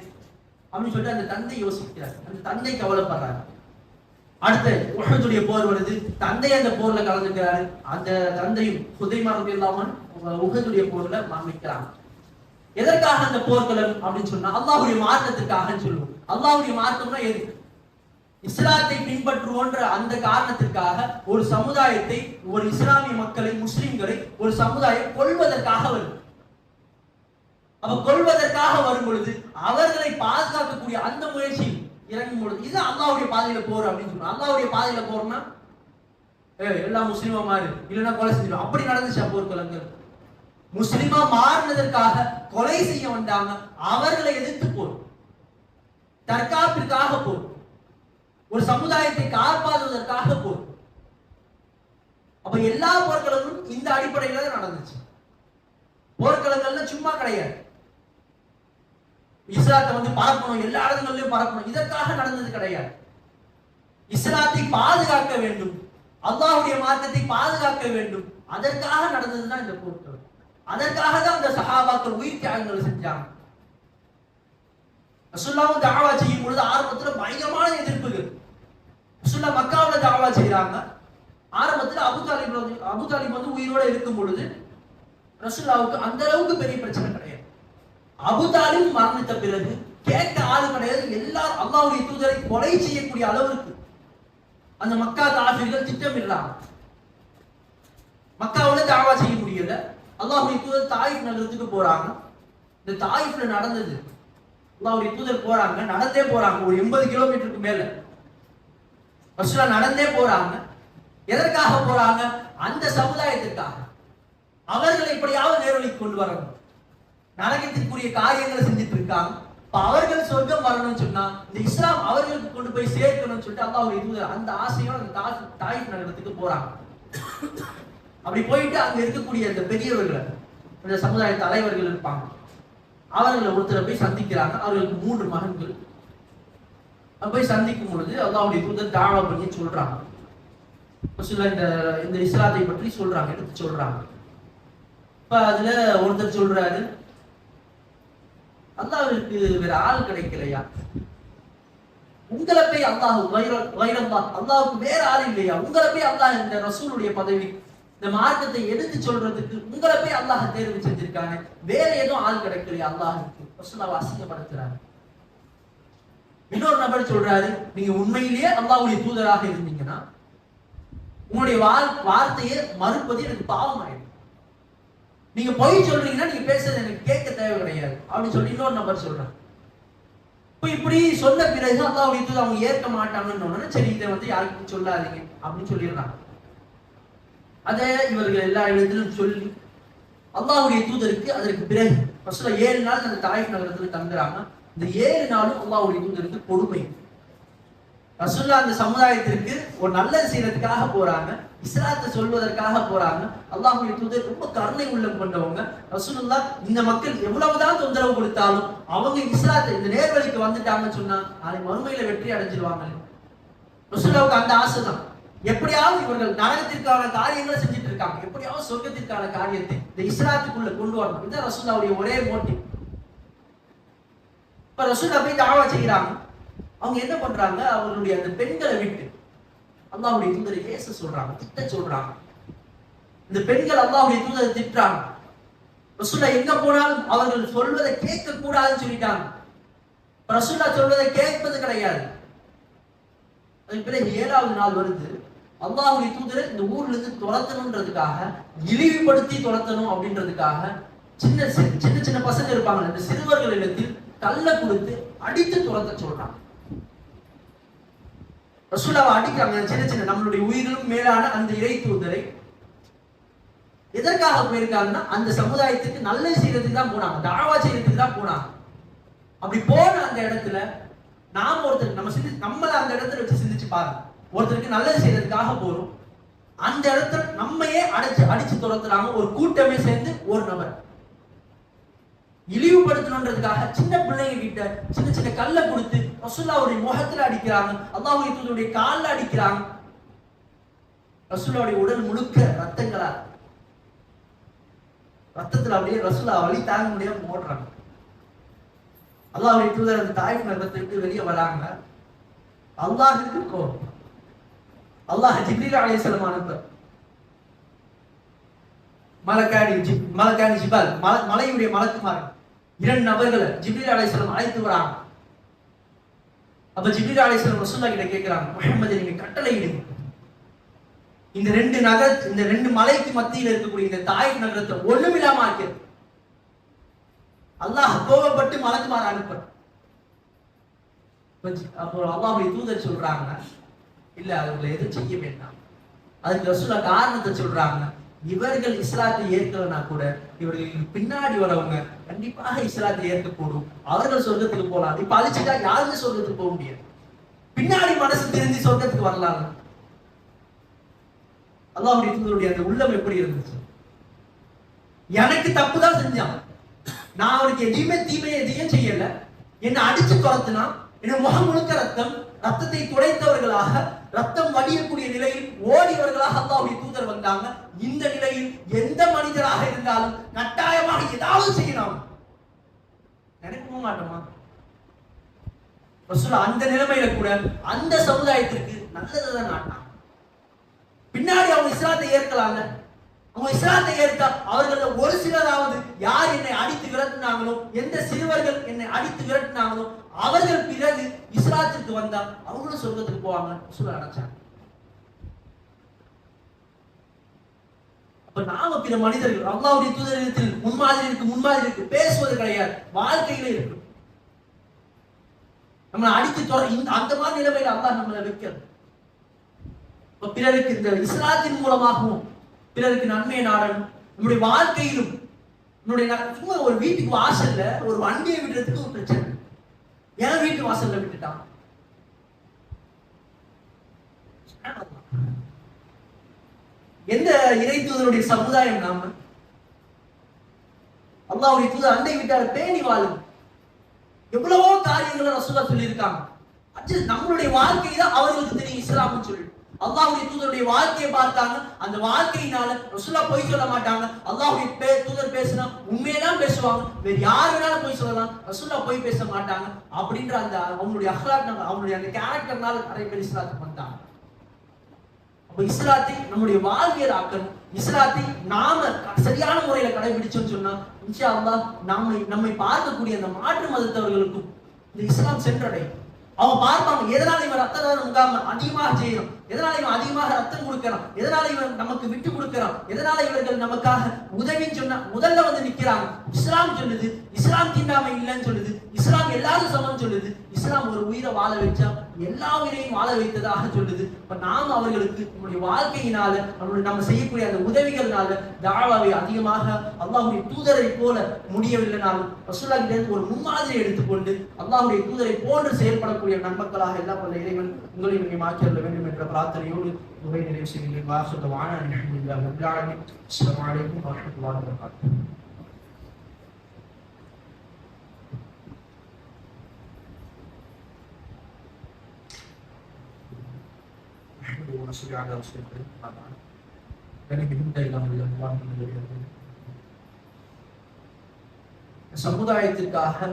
அப்படின்னு சொல்லிட்டு அந்த தந்தை யோசிக்கிறார், அந்த தந்தை கவலைப்படுறாரு. அடுத்து உஹதுடைய போர் வருது, தந்தை அந்த போர்ல கலந்துக்கிறாரு, அந்த தந்தையும் ஹுதைமா ரலியல்லாஹு அன்ஹு உஹதுடைய போர்ல மரணிக்கிறாங்க. எதற்காக அந்த போர்க்களம் அப்படின்னு சொன்னா அல்லாஹ்வுடைய மார்க்கத்திற்காக சொல்லுவோம். அல்லாஹ்வுடைய மார்க்கம்னா எது? இஸ்லாத்தை பின்பற்றுவோன்ற அந்த காரணத்திற்காக ஒரு சமுதாயத்தை, ஒரு இஸ்லாமிய மக்களை, முஸ்லிம்களை ஒரு சமுதாயம் கொள்வதற்காக வருது. அப்ப கொள்வதற்காக வரும் பொழுது அவர்களை பாதுகாக்கக்கூடிய அந்த முயற்சி இறங்கும் பொழுது இது அல்லாஹ்வுடைய பாதையில போற அப்படின்னு சொல்றோம். அல்லாஹ்வுடைய பாதையில போறோம்னா எல்லாம் முஸ்லிமா மாறு, இல்லைன்னா கொலை செஞ்சிடும், அப்படி நடந்துச்சா போர்க்களங்கள்? முஸ்லிமா மாறினதற்காக கொலை செய்ய வந்தாங்க, அவர்களை எதிர்த்து போர், தற்காப்பிற்காக போர், ஒரு சமுதாயத்தை காப்பாற்றுவதற்காக போர். அப்ப எல்லா போர்க்களங்களும் இந்த அடிப்படையில தான் நடந்துச்சு. போர்க்களங்கள்ல சும்மா கிடையாது, இஸ்லாத்தை வந்து பரப்பணும், எல்லா இடங்களிலும் பரப்பணும், இதற்காக நடந்தது கிடையாது. இஸ்லாத்தை பாதுகாக்க வேண்டும், அல்லாஹ்வுடைய மார்க்கத்தை பாதுகாக்க வேண்டும், அதற்காக நடந்ததுதான் இந்த போர்க்களம். அதற்காக தான் அந்த சஹாபாக்கள் உயிர் தியாகங்கள் செஞ்சாங்க. ரசூலுல்லாஹ் தஆவா செய்யும் பொழுது ஆரம்பத்துல பயங்கரமான எதிர்ப்புகள். ரசூலுல்லாஹ் மக்காவுல தஆவா செய்றாங்க. ஆரம்பத்துல அபூ தாலிப் வந்து உயிரோட இருக்கும் பொழுது ரசூலுல்லாஹ்வுக்கு அந்த அளவுக்கு பெரிய பிரச்சனை கிடையாது. அபூ தாலிப் மரணித்த பிறகு கேட்க ஆளு கிடையாது, எல்லாரும் அல்லாஹ்வுடைய தூதரை கொலை செய்யக்கூடிய அளவுக்கு அந்த மக்கா காஃபிர்கள் திட்டமிடுறாங்க. மக்காவுல தஆவா செய்ய முடியல, அல்லாஹ்வுடைய தூதர் தாயிஃப் நகரத்துக்கு போறாங்க. இந்த தாயிஃப்ல நடந்தது, அல்லாஹ்வுடைய தூதர் போறாங்க, நடந்தே போறாங்க, ஒரு 80 கிலோமீட்டருக்கு மேல ரசூலுல்லாஹ் நடந்தே போறாங்க. எதற்காக போறாங்க? அந்த சமுதாயத்திற்காக, அவர்களை எப்படியாவது நேர்வழிக்கு கொண்டு வரணும். நரகத்திற்குரிய காரியங்களை செஞ்சுட்டு இருக்காங்க, அவர்கள் சொர்க்கம் வரணும்னு சொன்னா இந்த இஸ்லாம் அவர்களுக்கு கொண்டு போய் சேர்க்கணும்னு சொல்லிட்டு அல்லாஹ்வுடைய தூதர் அந்த ஆசையோட அந்த தாயிஃப் நகரத்துக்கு போறாங்க. அப்படி போயிட்டு அங்க இருக்கக்கூடிய அந்த பெரியவர்கள், அந்த சமுதாய தலைவர்கள் இருப்பாங்க, அவர்களை ஒருத்தரை போய் சந்திக்கிறாங்க. அவர்களுக்கு 3 மகன்கள். போய் சந்திக்கும் பொழுது அல்லாஹ்வுடைய தூதர் தாவா பண்ணி சொல்றாங்க. இந்த இஸ்லாத்தை பற்றி சொல்றாங்க, எடுத்து சொல்றாங்க. இப்ப அதுல ஒருத்தர் சொல்றாரு, அல்லாஹ்விற்கு வேற ஆள் கிடைக்கலையா? உங்களை போய் அல்லாஹ்வுக்கு வேற ஆள் இல்லையா? உங்களை போய் அல்லாஹ் இந்த ரசூலுடைய பதவி, இந்த மார்க்கத்தை எடுத்து சொல்றதுக்கு உங்களை போய் அல்லாஹ் தேர்வு செஞ்சிருக்காங்க, வேற எதுவும் ஆள் கிடைக்கலையா அல்லாஹ்வுக்கு? ரசூலுல்லாஹ் அசிங்கப்படுத்துறாங்க. இன்னொரு நபர் சொல்றாரு, நீங்க உண்மையிலேயே அல்லாஹ்வுடைய தூதராக இருந்தீங்கன்னா உங்களுடைய வார்த்தையை மறுப்பது எனக்கு பாவமாயிடும். நீங்க பொய் சொல்றீங்கன்னா நீங்க பேசுறது எனக்கு கேட்க தேவை கிடையாது அப்படின்னு சொல்லி இன்னொரு நபர் சொல்றாங்க. இப்படி சொன்ன பிறகு அல்லாஹ்வுடைய தூதர் அவங்க ஏற்க மாட்டாங்கன்னு, சரி இதை யாருக்கும் சொல்லாதீங்க அப்படின்னு சொல்லிடுறாங்க. அதை இவர்கள் எல்லா இடத்திலும் சொல்லி அல்லாஹ்வுடைய தூதருக்கு அதற்கு பிறகு 7 நாள் அந்த தாயிஃப் நகரத்துல தங்குறாங்க. இந்த 7 நாளும் அல்லாஹ்வுடைய தூதருக்கு கொடுமை. ரசூலுல்லாஹ் அந்த சமுதாயத்திற்கு ஒரு நல்லது செய்யறதுக்காக போறாங்க, இஸ்லாத்தை சொல்வதற்காக போறாங்க. அல்லாஹ்வுடைய தூதர் ரொம்ப கருணை உள்ளம் கொண்டவங்க. ரசூலுல்லாஹ் இந்த மக்கள் எவ்வளவுதான் தொந்தரவு கொடுத்தாலும் அவங்க இஸ்லாத்தை இந்த நேர்வழிக்கு வந்துட்டாங்கன்னு சொன்னா அதை மறுமையில வெற்றி அடைஞ்சிருவாங்க. ரசூலுல்லாஹ்வுக்கு அந்த ஆசை தான். எப்படியாவது இவர்கள் நரகத்திற்கான காரியங்களை செஞ்சுட்டு இருக்காங்க, எப்படியாவது சொர்க்கத்திற்கான காரியத்தை இந்த இஸ்லாத்துக்குள்ள கொண்டு வரணும். இதுதான் ரசூலுல்லாஹ்வுடைய ஒரே மோட்டிவ். இப்ப ரசூலுல்லாஹ் போய் தாவா செய்யறாங்க. அவங்க என்ன பண்றாங்க, அவர்களுடைய அந்த பெண்களை விட்டு அல்லாஹ்வுடைய தூதரை பேச சொல்றாங்க, திட்ட சொல்றாங்க. இந்த பெண்கள் அல்லாஹ்வுடைய தூதரை திட்டுறாங்க. ரசூலுல்லாஹ் எங்க போனாலும் அவர்கள் சொல்வதை கேட்க கூடாதுன்னு சொல்லிட்டாங்க. ரசூலுல்லாஹ் சொல்வதை கேட்பது கிடையாது. அதுக்கு பிறகு 7வது நாள் வருது, அல்லாஹ்வுடைய தூதரை இந்த ஊர்ல இருந்து துரத்தணும்ன்றதுக்காக, இழிவுபடுத்தி துரத்தணும் அப்படின்றதுக்காக சின்ன சின்ன பசங்க இருப்பாங்க, இந்த சிறுவர்களிடத்தில் கல்லை கொடுத்து அடித்து துரத்த சொல்றாங்க. ரசூலுல்லாஹ் அடிக்கிறாங்க. சின்ன நம்மளுடைய உயிரிலும் மேலான அந்த இறை தூதரை எதற்காக போயிருக்காங்கன்னா அந்த சமுதாயத்துக்கு நல்லது செய்யறதுக்கு தான் போனாங்க, தாவா செய்யறதுக்கு தான் போனாங்க. அப்படி போன அந்த இடத்துல நாம ஒருத்தர் நம்மள அந்த இடத்துல வச்சு சிந்திச்சு பாருங்க. ஒருத்தருக்கு நல்லது செய்யறதுக்காக போறோம், அந்த இடத்துல நம்மையே அடிச்சு துரத்துறாங்க ஒரு கூட்டமே சேர்ந்து. ஒரு நபர் இழிவுபடுத்தணுன்றதுக்காக சின்ன பிள்ளைங்க கிட்ட சின்ன கல்லை கொடுத்து ரசூலுல்லாஹ்வுடைய முகத்துல அடிக்கிறாங்க, அல்லாஹ்வுடைய தூதருடைய கால்ல அடிக்கிறாங்க. ரசூலுல்லாஹ்வுடைய உடல் முழுக்க ரத்தங்களா, ரத்தத்துல அப்படியே ரசூலுல்லாஹ் வலி தாங்க முடியாம ஓடுறாங்க. அல்லாஹ்வுடைய தூதர் அந்த தாயிஃப் நகரத்துக்கு வெளியே வராங்க. அல்லாஹ்வுக்கு கோபம். அல்லாஹ் ஜிப்ரீல் அலைஹிஸ்ஸலாம் அனுப்ப, மலக்கானி ஜிபால் மலையுடைய மலக்குமார் 2 நபர்களை ஜிப்ரீல் அலைஹிஸ்ஸலாம் அழைத்து வராங்க. அப்ப ஜிப்ரீல் அலைஹிஸ்ஸலாம் ரசூலுல்லாஹ் கிட்ட கேக்குறாங்க, முஹம்மது நீங்க கட்டளையிடுங்க, இந்த 2 மலைக்கு மத்தியில் இருக்கக்கூடிய இந்த தாயிஃப் நகரத்தை ஒண்ணுமில்லாம ஆக்கிறது. அல்லாஹ் கோபப்பட்டு மலக்குமார் அனுப்ப. அப்போ அல்லாஹ்வுடைய தூதர் சொல்றாங்க, இல்ல அவங்களை எதுவும் செய்ய வேண்டாம். அதுக்கு ரசூலுல்லாஹ் காரணத்தை சொல்றாங்க, இவர்கள் இஸ்லாத்தை ஏற்கலனா கூட இவர்களுக்கு பின்னாடி வரவங்க கண்டிப்பாக இஸ்லாத்தை ஏற்கக்கூடும், அவர்கள் சொர்க்கத்துக்கு போகலாம். இப்ப அழிச்சுட்டா யாருமே சொர்க்கத்துக்கு போக முடியாது, பின்னாடி மனசு திருந்தி சொர்க்கத்துக்கு வரலாம். அல்லாஹ்வுடைய தூதருடைய அந்த உள்ளம் எப்படி இருந்துச்சு? எனக்கு தப்பு தான் செஞ்சான், நான் அவனுக்கு எதையுமே எதையும் செய்யல, என்னை அடிச்சு துரத்துனா, என்ன முகம் முழுக்க ரத்தத்தை துடைத்தவர்களாக, ரத்தம் வடியக்கூடிய நிலையில் ஓடியவர்களாக அல்லாஹ்வுடைய தூதர் வந்தாங்க. இந்த நிலையில் எந்த மனிதராக இருந்தாலும் கட்டாயமாக ஏதாவது செய்யணும் நினைக்கவும் மாட்டோமா? ரசூலுல்லாஹ் அந்த நிலைமையில கூட அந்த சமுதாயத்திற்கு நல்லதுதான் நாட்டான். பின்னாடி அவங்க இஸ்லாத்தை ஏற்கலாங்க, அவங்க இஸ்லாத்தை ஏற்க அவர்கள் ஒரு சிலராவது யார் என்னை அடித்து விரட்டினாங்களோ, எந்த சிறுவர்கள் என்னை அடித்து விரட்டினாங்களோ அவர்கள் பிறகு இஸ்லாத்திற்கு வந்தா அவங்களும் சொர்க்கத்துக்கு போவாங்க ரசூலுல்லாஹ் அடைச்சாங்க. அப்ப நாம பிற மனிதர்கள் அல்லாஹ்வுடைய தூதரிடத்தில் முன்மாதிரி இருக்கு பேசுவது கிடையாது, வாழ்க்கையில இருக்கு. நம்ம அடித்து அந்த மாதிரி நிலைமையில அல்லாஹ் நம்மளை வைக்கிறது. பிறருக்கு இந்த இஸ்லாத்தின் மூலமாகவும் பிறருக்கு நன்மையை நாடணும். நம்முடைய வாழ்க்கையிலும் சும்மா ஒரு வீட்டுக்கு வாசல்ல ஒரு வண்டியை விடுறதுக்கு ஒரு பிரச்சனை, என் வீட்டு வாசல்ல விட்டுட்டான். எந்த இறை தூதருடைய சமுதாயம் நாம? அல்லாஹ்வுடைய தூதர் அண்டை வீட்டார பேணி வாழும். எவ்வளவோ காரியங்களை ரசூலுல்லாஹ் சொல்லியிருக்காங்க. அது நம்மளுடைய வாழ்க்கை தான் அவர்களுக்கு தெரியும் இஸ்லாம்னு சொல்லி. அல்லாஹ்வுடைய தூதருடைய வாழ்க்கையை பார்த்தாங்க. அந்த வாழ்க்கையினால ரசூலுல்லாஹ் பொய் சொல்ல மாட்டாங்க. அல்லாஹ்வுடைய தூதர் பேசினா உண்மையெல்லாம் பேசுவாங்க. வேற யார் வேணாலும் பொய் சொல்லலாம், ரசூலுல்லாஹ் பொய் பேச மாட்டாங்க. அப்படின்ற அந்த அவங்களுடைய அஹ்லாக், அவங்களுடைய அந்த கேரக்டர்னால நிறைய பேர் இஸ்லாத்துக்கு வந்தாங்க. அப்ப இஸ்லாத்தை நம்முடைய வாழ்வியல் ஆக்கணும். இஸ்லாத்தை நாம சரியான முறையில கடைபிடிச்சோம்னு சொன்னா இன்ஷா அல்லாஹ் நம்மை பார்க்கக்கூடிய அந்த மாற்று மதத்தவர்களுக்கும் இந்த இஸ்லாம் சென்றடையும். அவங்க பார்ப்பாங்க, எதனால இவன் ரத்த தான முகாம் அதிகமாக செய்யணும், எதனால இவன் அதிகமாக ரத்தம் கொடுக்கிறான், எதனால இவன் நமக்கு விட்டு கொடுக்கிறான், எதனால இவர்கள் நமக்காக உதவின்னு சொன்னா முதல்ல வந்து நிக்கிறாங்க. இஸ்லாம் சொல்லுது, இஸ்லாம் தீண்டாமை இல்லைன்னு சொல்லுது, இஸ்லாம் எல்லாரும் சமம் சொல்லுது, இஸ்லாம் ஒரு உயிரை வாழ வச்சா எல்லா உயிரையும் வாழ வைத்ததாக சொல்லுது. இப்ப நாம அவர்களுக்கு நம்முடைய வாழ்க்கையினால நம்ம செய்யக்கூடிய அந்த உதவிகள்னால தாவாவை அதிகமாக அல்லாஹ்வுடைய தூதரை போல முடியவில்லைனாலும் ரசூலுல்லாஹ் கிட்ட ஒரு முன்மாதிரி எடுத்துக்கொண்டு அல்லாஹ்வுடைய தூதரை போன்று செயல்படக்கூடிய நன்மக்களாக எல்லாம் வல்ல இறைவன் உங்களையும் மாற்றியல்ல வேண்டும் என்ற பிரார்த்தனையோடு உரை நிறைவு செய்கின்றேன். வாசல்ல அல்ஹம்துலில்லாஹ் ரப்பில் ஆலமீன். அஸ்ஸலாமு அலைக்கும் வரஹ்மத்துல்லாஹி வபரகாத்துஹு. சமுதாயத்திற்காக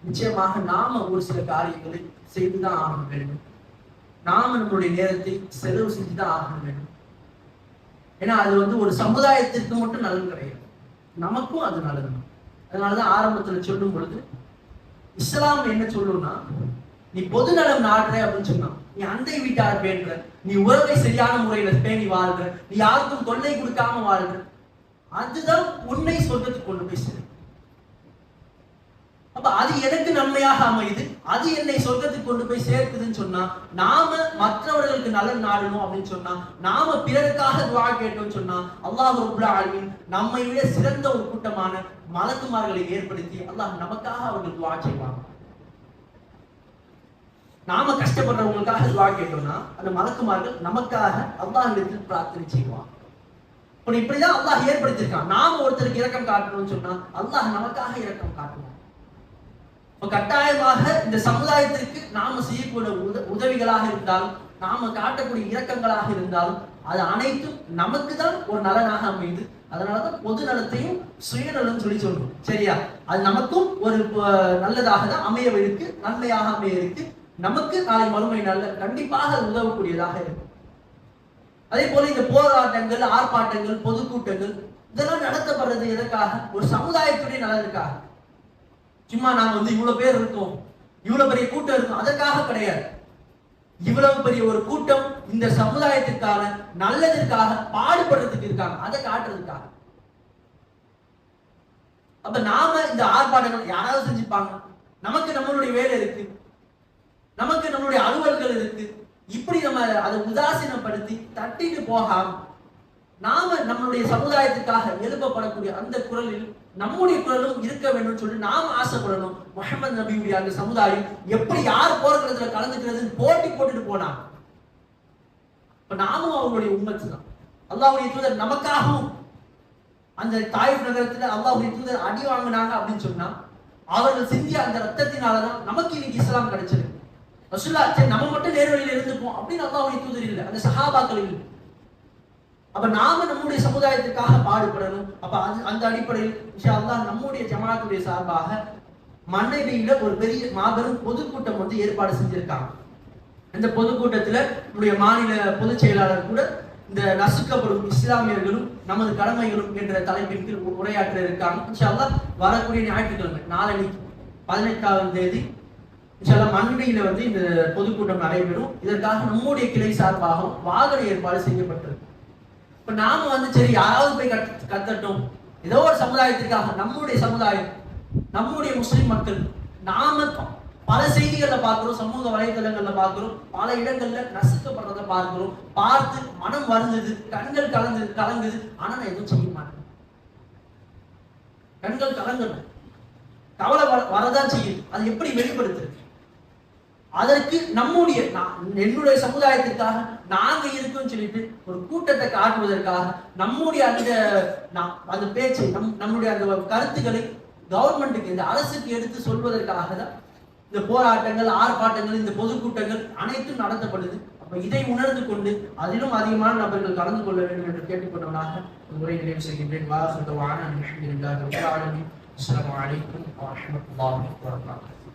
நிச்சயமாக நாம ஒரு சில காரியங்களை செய்துதான் ஆக வேண்டும். நாம நம்மளுடைய நேரத்தை செலவு செஞ்சுதான் ஆக வேண்டும். ஏன்னா அது ஒரு சமுதாயத்திற்கு மட்டும் நல்லது கிடையாது, நமக்கும் அது நல்லது. அதனாலதான் ஆரம்பத்துல சொல்லும் பொழுது இஸ்லாம் என்ன சொல்லும்னா, நீ பொது நலம் நாடுற அப்படின்னு சொன்னா, நீ அண்டை வீட்டார் பேணுற, நீ உறவை சரியான முறையில பேணி வாழ்ற, நீ யாருக்கும் தொல்லை கொடுக்காம வாழ்ற, அதுதான் உன்னை சொர்க்கத்துக்கு கொண்டு போய் சேரும். அப்ப அது எனக்கு நன்மையாக அமையுது, அது என்னை சொர்க்கத்துக்கு கொண்டு போய் சேர்க்குதுன்னு சொன்னா, நாம மற்றவர்களுக்கு நலன் நாடணும் அப்படின்னு சொன்னா, நாம பிறருக்காக துஆ கேட்டோம்னு சொன்னா, அல்லாஹ் ரப்புல் ஆலமீன் நம்மை விட சிறந்த ஒரு கூட்டமான மலக்குமார்களை ஏற்படுத்தி அல்லாஹ் நமக்காக அவர்கள் துஆ செய்வாங்க. நாம கஷ்டப்படுறவங்களுக்காக துஆ கேட்டோம்னா அந்த மலக்குமார்கள் நமக்காக அல்லாஹ்விடத்தில் பிரார்த்தனை செய்வாங்க. இப்படிதான் அல்லாஹ் ஏற்படுத்தியிருக்கான். நாம ஒருத்தருக்கு இரக்கம் காட்டணும்னு சொன்னா அல்லாஹ் நமக்காக இரக்கம் காட்டுவான். கட்டாயமாக இந்த சமுதாயத்திற்கு நாம செய்யக்கூடிய உதவிகளாக இருந்தாலும், நாம காட்டக்கூடிய இரக்கங்களாக இருந்தாலும், அது அனைத்தும் நமக்கு தான் ஒரு நலனாக அமையுது. அதனாலதான் பொது நலத்தையும் சுயநலம் சொல்லி சொல்றோம். சரியா? அது நமக்கும் ஒரு நல்லதாக தான் அமைய இருக்கு, நன்மையாக அமைய இருக்கு. நமக்கு நாளை மறுமை நல்ல கண்டிப்பாக உதவக்கூடியதாக இருக்கு. அதே போல இந்த போராட்டங்கள், ஆர்ப்பாட்டங்கள், பொதுக்கூட்டங்கள் இதெல்லாம் நடத்தப்படுறது எதற்காக? ஒரு சமுதாயத்துடைய நலனுக்காக. சும்மா நாங்க இவ்வளவு பேர் இருக்கோம், இவ்வளவு பெரிய கூட்டம் இருக்கும் அதற்காக கிடையாது. இவ்வளவு பெரிய ஒரு கூட்டம் இந்த சமுதாயத்திற்கான நல்லதற்காக பாடுபடுறதுக்கு இருக்காங்க, அதை காட்டுறதுக்காக. அப்ப நாம இந்த ஆர்ப்பாட்டங்கள் யாராவது செஞ்சுப்பாங்க, நமக்கு நம்மளுடைய வேலை இருக்கு, நமக்கு நம்மளுடைய அலுவல்கள் இருக்கு. இப்படி நம்ம அதை உதாசீனப்படுத்தி தட்டிட்டு போகாம நாம நம்மளுடைய சமுதாயத்துக்காக எழுப்பப்படக்கூடிய அந்த குரலில் நம்முடைய குரலும் இருக்க வேண்டும் சொல்லி நாம் ஆசைப்படணும். முஹம்மது நபியுடைய அந்த சமுதாயம் எப்படி யார் போராட்டத்துல கலந்துக்கிறதுன்னு போட்டி போட்டுட்டு போனாங்க. இப்ப நாமும் அவங்களுடைய உம்மத்து தான். அல்லாஹ்வுடைய தூதர் நமக்காகவும் அந்த தாயிஃப் நகரத்துல அல்லாஹ்வுடைய தூதர் அடி வாங்கினாங்க அப்படின்னு சொன்னா, அவர்கள் சிந்திய அந்த ரத்தத்தினாலதான் நமக்கு இன்னைக்கு இஸ்லாம் கிடைச்சது. ரசூலுல்லாஹ் நம்ம மட்டும் நேர்வழியில இருந்துப்போம் அப்படின்னு அல்லாஹ்வுடைய தூதர் இல்லை, அந்த சஹாபாக்கள் இல்லை. அப்ப நாம நம்முடைய சமுதாயத்துக்காக பாடுபடணும். அப்ப அந்த அடிப்படையில் இன்ஷா அல்லாஹ் நம்முடைய ஜமாத்துடைய சார்பாக மன்னரையில ஒரு பெரிய மாபெரும் பொதுக்கூட்டம் ஏற்பாடு செஞ்சிருக்காங்க. இந்த பொதுக்கூட்டத்துல நம்முடைய மாநில பொதுச் செயலாளர் கூட இந்த நசுக்கப்படும் இஸ்லாமியர்களும் நமது கடமைகளும் என்ற தலைப்பின் கீழ் உரையாற்ற இருக்காங்க. இன்ஷா அல்லாஹ் வரக்கூடிய ஞாயிற்றுக்கிழமை நாளன்னைக்கு 18ஆம் தேதி இன்ஷா அல்லாஹ் மன்னரையில இந்த பொதுக்கூட்டம் நடைபெறும். இதற்காக நம்முடைய கிளை சார்பாகவும் வாகன ஏற்பாடு செய்யப்பட்டிருக்கு. இப்ப நாம சரி யாராவது போய் கத்தட்டும், ஏதோ ஒரு சமுதாயத்திற்காக, நம்முடைய சமுதாயம், நம்முடைய முஸ்லிம் மக்கள், நாம பல செய்திகள்ல பார்க்கிறோம், சமூக வலைதளங்கள்ல பார்க்கிறோம், பல இடங்கள்ல நசுக்கப்படுறதை பார்க்கிறோம். பார்த்து மனம் வருந்தது, கண்கள் கலங்குது. ஆனா நான் எதுவும் செய்ய மாட்டேன். கண்கள் கலங்கணும், கவலை வரதான் செய்யுது. அது எப்படி வெளிப்படுத்துறது? அதற்கு நம்முடைய என்னுடைய சமுதாயத்திற்காக நாங்க இருக்கோம்னு சொல்லிட்டு ஒரு கூட்டத்தை காட்டுவதற்காக நம்முடைய அந்த பேச்சை நம்முடைய அந்த கருத்துக்களை கவர்மெண்ட்டுக்கு இந்த அரசுக்கு எடுத்து சொல்வதற்காக தான் இந்த போராட்டங்கள், ஆர்ப்பாட்டங்கள், இந்த பொதுக்கூட்டங்கள் அனைத்தும் நடத்தப்படுது. அப்ப இதை உணர்ந்து கொண்டு அதிலும் அதிகமான நபர்கள் கலந்து கொள்ள வேண்டும் என்று கேட்டுக்கொண்டவனாக உரை நிறைவு செய்கின்றேன். அஸ்ஸலாமு அலைக்கும் வரஹ்மத்துல்லாஹி வபரகாத்துஹு.